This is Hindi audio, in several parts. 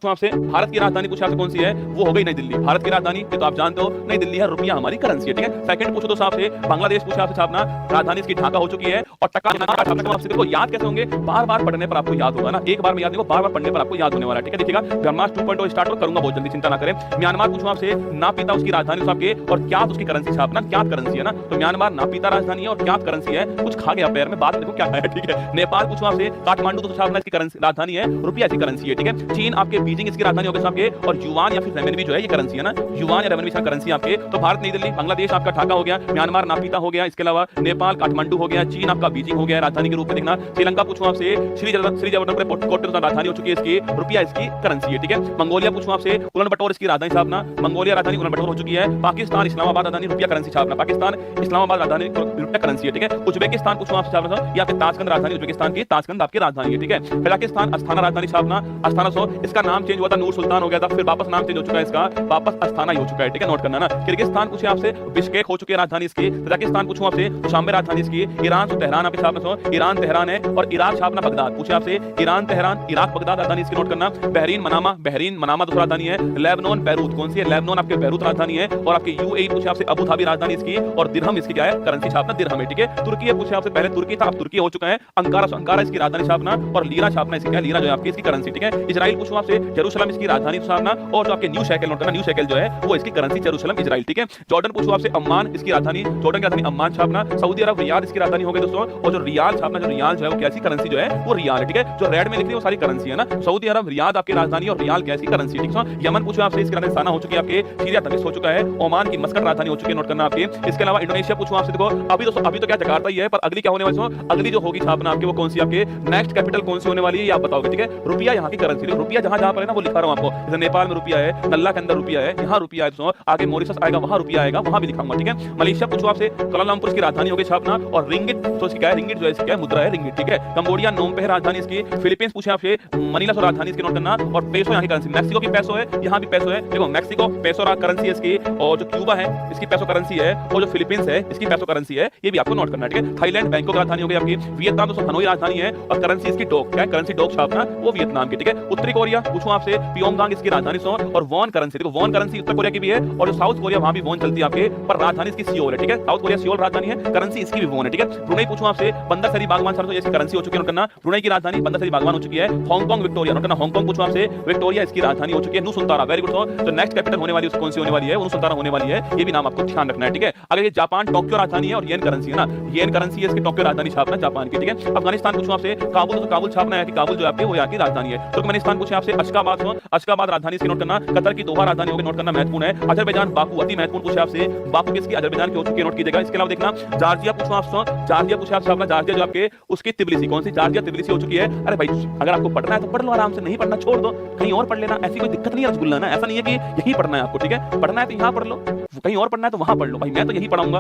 आपसे भारत की राजधानी पूछा आपसे कौन सी है, वो हो गई नई दिल्ली। भारत की राजधानी ये तो आप जानते हो नई दिल्ली है, रुपया हमारी करेंसी है, ठीक है। सेकंड पूछो तो आपसे बांग्लादेश पूछा आपसे अपना राजधानी इसकी ढाका हो चुकी है। और टका आपसे देखो याद कैसे होंगे, बार बार पढ़ने पर आपको याद होगा ना, एक बार में याद नहीं, बार बार पढ़ने पर आपको याद होने वाला है, ठीक है। देखिएगा ब्रह्मास्त्र 2.0 स्टार्ट करूंगा बहुत जल्दी, चिंता ना करें। म्यांमार पूछूं आपसे नापीता उसकी राजधानी आपके और क्या उसकी करेंसी छापना, क्या करेंसी है ना, तो म्यांमार नापीता राजधानी है और क्या करेंसी है, कुछ खा गया पैर में, बाद में देखो क्या खाया, ठीक है। नेपाल पूछूं आपसे काठमांडू तो छापना इसकी करेंसी राजधानी है, रुपया इसकी करेंसी है, ठीक है। चीन आपके बीजिंग इसकी राजधानी होगी आपके, और युआन या फिर रेमनबी जो है ये करेंसी है ना, युआन या रेमनबी करेंसी आपके। तो भारत नई दिल्ली, बांग्लादेश आपका ढाका हो गया, म्यांमार नापीता हो गया, इसके अलावा नेपाल काठमांडू हो गया, चीन आपका बीजिंग हो गया राजधानी के रूप में देखना। श्रीलंका पूछूं आपसे श्रीजगन्नाथ राजधानी हो चुकी है इसकी, रुपया इसकी करेंसी है, ठीक है। मंगोलिया पूछूं आपसे उलानबटोर इसकी राजधानी छापना, मंगोलिया राजधानी उलानबटोर हो चुकी है। पाकिस्तान इस्लामाबाद राजधानी रुपया करेंसी छापना, पाकिस्तान इस्लामाबाद राजधानी रुपया करेंसी है, ठीक है। उज्बेकिस्तान पूछूं आपसे छापना, ये आपके ताशकंद राजधानी, उज्बेकिस्तान की ताशकंद आपकी राजधानी है, ठीक है। कजाकिस्तान अस्थाना राजधानी छापना, अस्थाना इसका नाम चेंज हुआ था, नूर सुल्तान हो गया था, फिर वापस नाम चेंज हो चुका है इसका, वापस अस्थाना ही हो चुका है, ठीक है, नोट करना ना। किर्गिस्तान पूछे आपसे बिश्केक हो चुकी है राजधानी इसकी, तजाकिस्तान पूछूं आपसे दुशांबे राजधानी इसकी, ईरान तो तेहरान आपके छापना, ईरान तेहरान है, और इराक छापना बगदाद पूछे आपसे, ईरान तेहरान इराक बगदाद राजधानी इसकी नोट करना। बहरीन मनामा दूसरा राजधानी है। लेबनान बैरूत कौन सी है, लेबनान आपके बैरूत राजधानी है। और आपके यूएई पूछे आपसे अबू धाबी राजधानी इसकी, और दिरहम इसकी क्या है, करेंसी छापना दिरहम है, ठीक है। तुर्की पूछे आपसे, पहले तुर्की था अब तुर्की हो चुका है, अंकारा इसकी राजधानी छापना, और लीरा छापना इसकी क्या है, लीरा जो है आपकी इसकी करेंसी, ठीक है। इजराइल पूछूं आपसे जेरूशलेम इसकी राजधानी छापना, और जो आपके न्यू शेकेल नोट करना, न्यू शेकेल जो है वो इसकी करेंसी जेरूशलेम इजराइल, ठीक है। जॉर्डन पूछूं आपसे अम्मान इसकी राजधानी, जॉर्डन की राजधानी अम्मान छापना। सऊदी अरब रियाद इसकी राजधानी हो गई दोस्तों, और जो रियाल छापना, जो रियाल जो है वो कैसी करेंसी जो है वो रियाल है, ठीक है। जो रेड में लिखी है वो सारी करेंसी है ना, सऊदी अरब रियाद आपकी राजधानी और रियाल कैसी करेंसी, ठीक है। यमन पूछो आपसे इसकी राजधानी साना हो चुकी है आपके, सीरिया तमिस हो चुका है, ओमान की मस्कट राजधानी हो चुकी है, नोट करना आपके। इसके अलावा इंडोनेशिया पूछो आपसे, देखो अभी तो क्या जकार्ता ही है, पर अगली क्या होने वाली है, अगली जो होगी छापना आपके वो कौन सी, आपके नेक्स्ट कैपिटल कौन सी होने वाली है ये आप बताओगे, ठीक है। रुपया यहाँ की करेंसी, रुपया जहां पर है ना वो लिखा रहा हूं आपको, जैसे नेपाल में रुपया है, नल्ला के अंदर रुपया है, यहाँ रुपया है, आगे मॉरिशस आएगा वहां रुपया आएगा, वहां भी लिखाऊंगा, ठीक है। मलेशिया पूछो आपसे कुआलालंपुर की राजधानी होगी छापना, और रिंगिट तो इसकी क्या है, रिंगिट जो है इसकी क्या है, मुद्रा है रिंगिट, ठीक है। कंबोडिया नोम पे राजधानी इसकी, फिलीपींस पूछे आपसे मनीला राजधानी इसकी नोट करना, और पेसो यहाँ की करेंसी, मैक्सिको की पेसो है, यहाँ भी पेसो है, देखो मैक्सिको पेसो करेंसी है इसकी, और जो क्यूबा है इसकी पेसो करेंसी है, और जो फिलीपींस है इसकी पेसो करेंसी है, ये भी आपको नोट करना है, ठीक है। थाईलैंड बैंकॉक राजधानी हो गई आपकी, वियतनाम दोस्तों हनोई राजधानी है, और करेंसी इसकी डोक, क्या है करेंसी डोक छापना, वो वियतनाम की, ठीक है। उत्तरी कोरिया पूछूं आपसे प्योंगयांग इसकी राजधानी और वॉन करेंसी, देखो वॉन करेंसी उत्तर कोरिया की भी है, और जो साउथ कोरिया वहां भी वॉन चलती है आपके, पर राजधानी इसकी सियोल है, ठीक है। साउथ कोरिया सियोल राजधानी है, करेंसी इसकी भी वॉन है, ठीक है। ब्रुनेई पूछूं आपसे बंदर सरी बागवान छापना, इसकी करेंसी हो चुकी है, नोट करना, ब्रुनेई की राजधानी बंदर सरी बागवान हो चुकी है। हांगकांग विक्टोरिया नोट करना, हांगकांग पूछूं आपसे विक्टोरिया इसकी राजधानी हो चुकी है। नु सुल्ताना, वेरी गुड। तो नेक्स्ट कैपिटल होने वाली कौन सी होने वाली है, नु सुल्ताना होने वाली है, ये भी नाम आपको ध्यान रखना है, ठीक है। अगर ये जापान टोक्यो राजधानी है, और येन करेंसी है ना, येन करेंसी है इसकी, टोक्यो राजधानी छापना जापान की, ठीक है। अफगानिस्तान पूछूं आपसे काबुल, तो काबुल छापना है कि काबुल जो आपकी वो यहाँ की राजधानी है। तुर्कमेनिस्तान पूछे आपसे अशकाबाद राजधानी इसकी नोट करना, कतर की दोहा राजधानी होगी, नोट करना महत्वपूर्ण है। अजरबैजान बाकू अति महत्वपूर्ण पूछे आपसे, बाकू किसकी, अजरबैजान की हो चुकी है, नोट कीजिएगा। इसके अलावा देखना जॉर्जिया पूछो आपसे, जॉर्जिया पूछे आपसे अपना, जॉर्जिया जो आपके उसकी तिबिलिसी कौन सी, जॉर्जिया तिबिलिसी हो चुकी है। अरे भाई अगर आपको पढ़ना है तो पढ़ लो आराम से, नहीं पढ़ना छोड़ दो, कहीं और पढ़ लेना, ऐसी कोई दिक्कत नहीं है रसगुल्ला ना, ऐसा नहीं है कि यही पढ़ना है आपको, ठीक है। पढ़ना है तो यहाँ पढ़ लो, कहीं और पढ़ना है तो वहां पढ़ लो, भाई मैं तो यही पढ़ाऊंगा,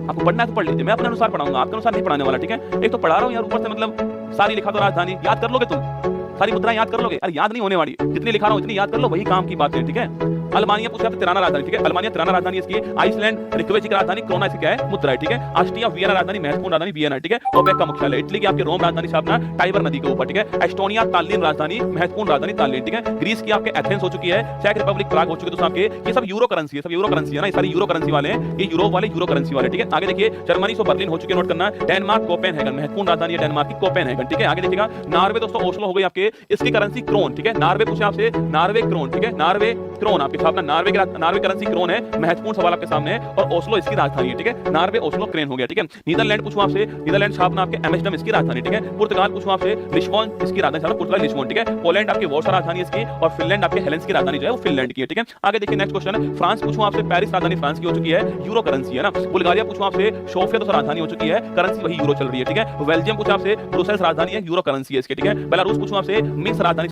आपको पढ़ना है तो पढ़ लीजिए, मैं अपने अनुसार पढ़ाऊंगा, आपके अनुसार नहीं पढ़ाने वाला, ठीक है। एक तो पढ़ा रहा हूं यार ऊपर से, मतलब सारी लिखा तो राजधानी याद कर लोगे तुम, सारी मुद्रा याद कर लोगे, अरे याद नहीं होने वाली, जितनी लिखा रहा हूं इतनी याद कर लो, वही काम की बात है, ठीक है। अल्बानिया पूछा तिराना राजधानी, ठीक है, अल्बानिया तिराना राजधानी इसकी, आइसलैंड रिकवेची की राजधानी क्रोना इसकी क्या है, मुद्रा है, ठीक है। ऑस्ट्रिया वियना राजधानी महत्वपूर्ण राजधानी वियना, ठीक है। ओपेक का मुख्यालय, इटली की आपके रोम राजधानी छापना, टाइबर नदी के ऊपर, ठीक है। एस्टोनिया ताल्लिन राजधानी महत्वपूर्ण राजधानी ताल्लिन, ठीक है। ग्रीस की आपके एथेंस हो चुकी है, चेक रिपब्लिक प्राग हो चुकी है, तो आपके ये सब यूरो करेंसी है, सब यूरो करेंसी है ना, ये सारी यूरो करेंसी वाले हैं, ये यूरोप वाले यूरो करेंसी वाले, ठीक है। आगे देखिए जर्मनी सो बर्लिन हो चुकी है, नोट करना। डेनमार्क कोपेनहेगन महत्वपूर्ण राजधानी है, डेनमार्क की कोपेनहेगन, ठीक है। आगे देखिएगा नॉर्वे दोस्तों ओस्लो हो गई आपके, इसकी करेंसी क्रोन, ठीक है। नॉर्वे पूछे आपसे, नॉर्वे क्रोन, ठीक है, नॉर्वे क्रोन आपकी छापना, नॉर्वे करेंसी क्रोन है, महत्वपूर्ण सवाल आपके सामने है, और ओस्लो इसकी राजधानी है, ठीक है। नॉर्वे ओस्लो क्रेन हो गया, ठीक है। नीदरलैंड पूछूं आपसे, नीदरलैंड छापना आपके एम्स्टर्डम इसकी राजधानी, ठीक है। पुर्तगाल पूछूं आपसे लिस्बन इसकी राजधानी छापना, पुर्तगाल लिस्बन, ठीक है। पोलैंड आपकी वार्सा राजधानी इसकी, और फिनलैंड आपके हेलेंस की राजधानी जो है वो फिनलैंड की है, ठीक है। आगे देखिए नेक्स्ट क्वेश्चन है, फ्रांस पूछूं आपसे, पेरिस राजधानी फ्रांस की हो चुकी है, यूरो करेंसी है ना। बुल्गारिया पूछूं आपसे, सोफिया तो राजधानी हो चुकी है, करेंसी वही यूरो चल रही है, ठीक है। बेल्जियम पूछा आपसे, ब्रुसेल्स राजधानी है, यूरो करेंसी है इसकी, ठीक है। बेलारूस पूछूं आपसे, मिन्स्क राजधानी